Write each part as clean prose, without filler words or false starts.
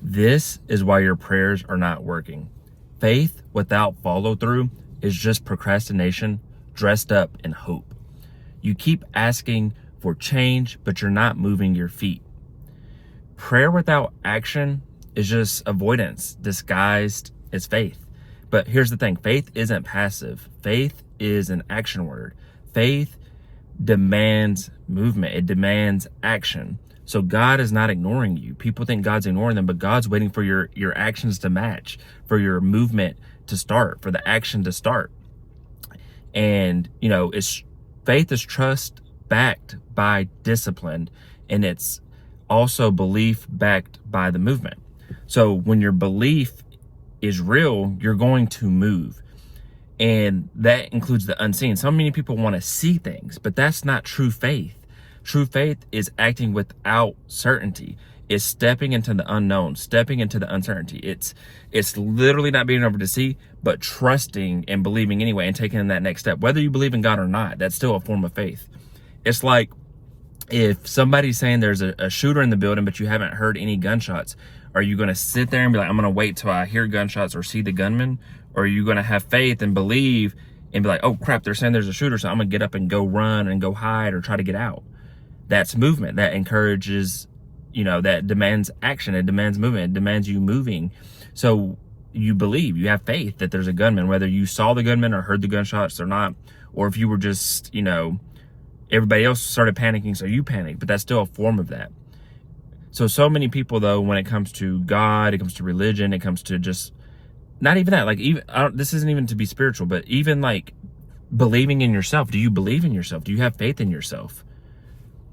This is why your prayers are not working. Faith without follow through is just procrastination dressed up in hope. You keep asking for change, but you're not moving your feet. Prayer without action is just avoidance disguised as faith. But here's the thing, faith isn't passive. Faith is an action word. Faith demands movement. It demands action. So God is not ignoring you. People think God's ignoring them, but God's waiting for your actions to match, for your movement to start, for the action to start. And, faith is trust backed by discipline, and it's also belief backed by the movement. So when your belief is real, you're going to move. And that includes the unseen. So many people want to see things, but that's not true faith. True faith is acting without certainty. It's stepping into the unknown, stepping into the uncertainty. It's literally not being able to see, but trusting and believing anyway and taking that next step. Whether you believe in God or not, that's still a form of faith. It's like if somebody's saying there's a shooter in the building, but you haven't heard any gunshots, are you going to sit there and be like, I'm going to wait till I hear gunshots or see the gunman? Or are you going to have faith and believe and be like, oh crap, they're saying there's a shooter, so I'm going to get up and go run and go hide or try to get out? That's movement. That encourages, that demands action. It demands movement. It demands you moving. So you believe, you have faith that there's a gunman, whether you saw the gunman or heard the gunshots or not, or if you were just, everybody else started panicking, so you panicked, but that's still a form of that. So many people, though, when it comes to God, it comes to religion, it comes to just, not even that, like, this isn't even to be spiritual, but even like believing in yourself. Do you believe in yourself? Do you have faith in yourself?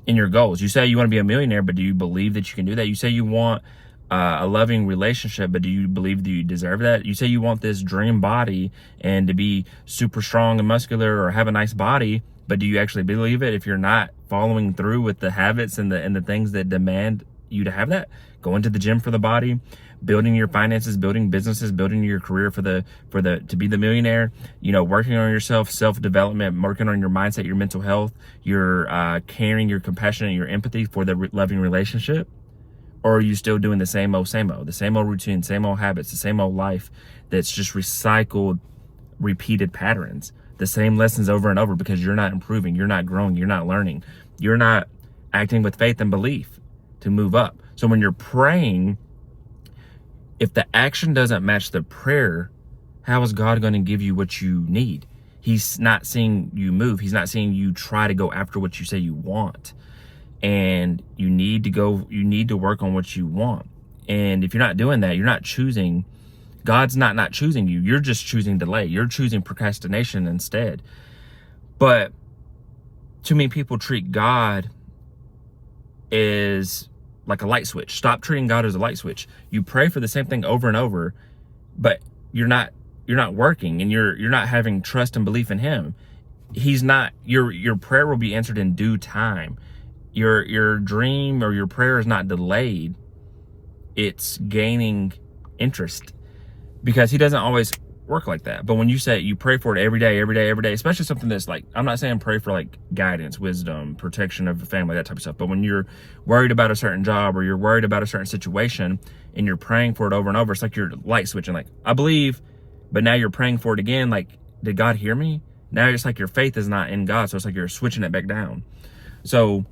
In your goals? You say you want to be a millionaire, but do you believe that you can do that? You say you want a loving relationship, but do you believe that you deserve that? You say you want this dream body and to be super strong and muscular or have a nice body, but do you actually believe it if you're not following through with the habits and the things that demand you to have that? Going to the gym for the body, building your finances, building businesses, building your career to be the millionaire, working on yourself, self-development, working on your mindset, your mental health, your caring, your compassion, and your empathy for the loving relationship? Or are you still doing the same old routine, same old habits, the same old life that's just recycled, repeated patterns, the same lessons over and over because you're not improving, you're not growing, you're not learning, you're not acting with faith and belief to move up. So when you're praying, if the action doesn't match the prayer, how is God going to give you what you need? He's not seeing you move. He's not seeing you try to go after what you say you want. And you need to work on what you want. And if you're not doing that, you're not choosing. God's not choosing you. You're just choosing delay. You're choosing procrastination instead. But too many people treat God as like a light switch. Stop treating God as a light switch. You pray for the same thing over and over, but you're not working, and you're not having trust and belief in Him. He's not. Your prayer will be answered in due time. Your dream or your prayer is not delayed. It's gaining interest, because He doesn't always work like that. But when you say you pray for it every day, especially something that's like, I'm not saying pray for like guidance, wisdom, protection of the family, that type of stuff. But when you're worried about a certain job or you're worried about a certain situation and you're praying for it over and over, it's like you're light switching. Like, I believe, but now you're praying for it again. Like, did God hear me? Now it's like your faith is not in God. So it's like you're switching it back down. So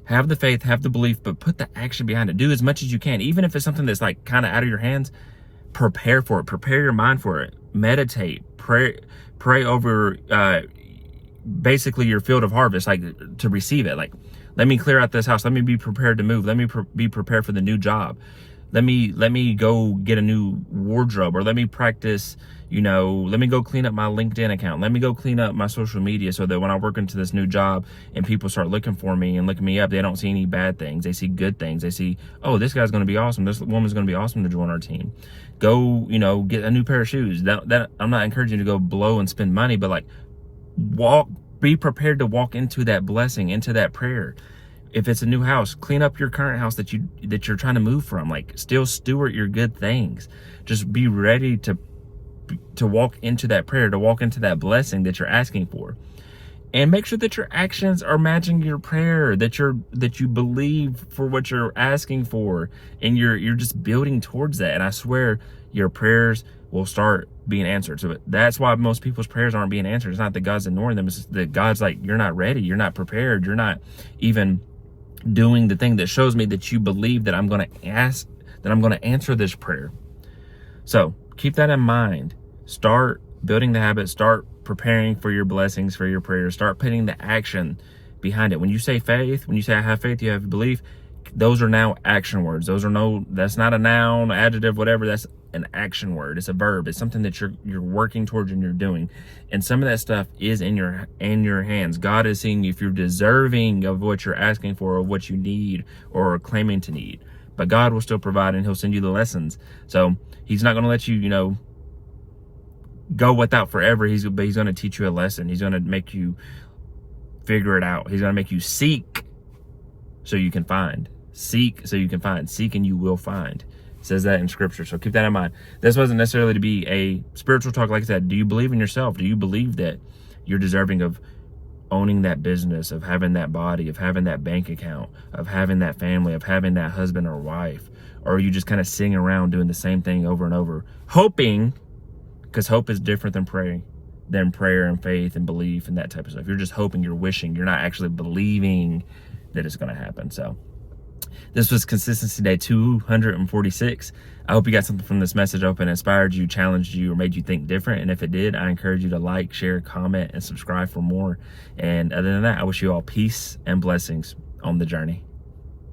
have the faith, have the belief, but put the action behind it. Do as much as you can. Even if it's something that's like kind of out of your hands, prepare for it. Prepare your mind for it. Meditate. Pray over basically your field of harvest, like to receive it. Like, let me clear out this house. Let me be prepared to move. Let me be prepared for the new job. Let me go get a new wardrobe, or let me practice, let me go clean up my LinkedIn account. Let me go clean up my social media so that when I work into this new job and people start looking for me and looking me up, they don't see any bad things. They see good things. They see, oh, this guy's going to be awesome. This woman's going to be awesome to join our team. Go, get a new pair of shoes. That I'm not encouraging you to go blow and spend money, but like be prepared to walk into that blessing, into that prayer. If it's a new house, clean up your current house that you're trying to move from. Like, still steward your good things. Just be ready to walk into that prayer, to walk into that blessing that you're asking for. And make sure that your actions are matching your prayer, that you believe for what you're asking for, and you're just building towards that. And I swear your prayers will start being answered. So that's why most people's prayers aren't being answered. It's not that God's ignoring them. It's just that God's like, you're not ready. You're not prepared. You're not even doing the thing that shows me that you believe that I'm going to answer this prayer. So keep that in mind. Start building the habit. Start preparing for your blessings, for your prayers. Start putting the action behind it. When you say faith, when you say I have faith, you have belief, those are now action words. That's not a noun, adjective, whatever. That's an action word. It's a verb. It's something that you're working towards and you're doing. And some of that stuff is in your hands. God is seeing if you're deserving of what you're asking for or what you need or claiming to need. But God will still provide, and he'll send you the lessons. So he's not going to let you, go without forever. But he's going to teach you a lesson. He's going to make you figure it out. He's going to make you seek so you can find. Seek so you can find. Seek and you will find. It says that in scripture. So keep that in mind. This wasn't necessarily to be a spiritual talk. Like I said, do you believe in yourself? Do you believe that you're deserving of owning that business, of having that body, of having that bank account, of having that family, of having that husband or wife? Or are you just kind of sitting around doing the same thing over and over, hoping, because hope is different than prayer and faith and belief and that type of stuff. You're just hoping, you're wishing, you're not actually believing that it's going to happen. So this was Consistency Day 246. I hope you got something from this message. I hope it inspired you, challenged you, or made you think different. And if it did, I encourage you to like, share, comment, and subscribe for more. And other than that, I wish you all peace and blessings on the journey.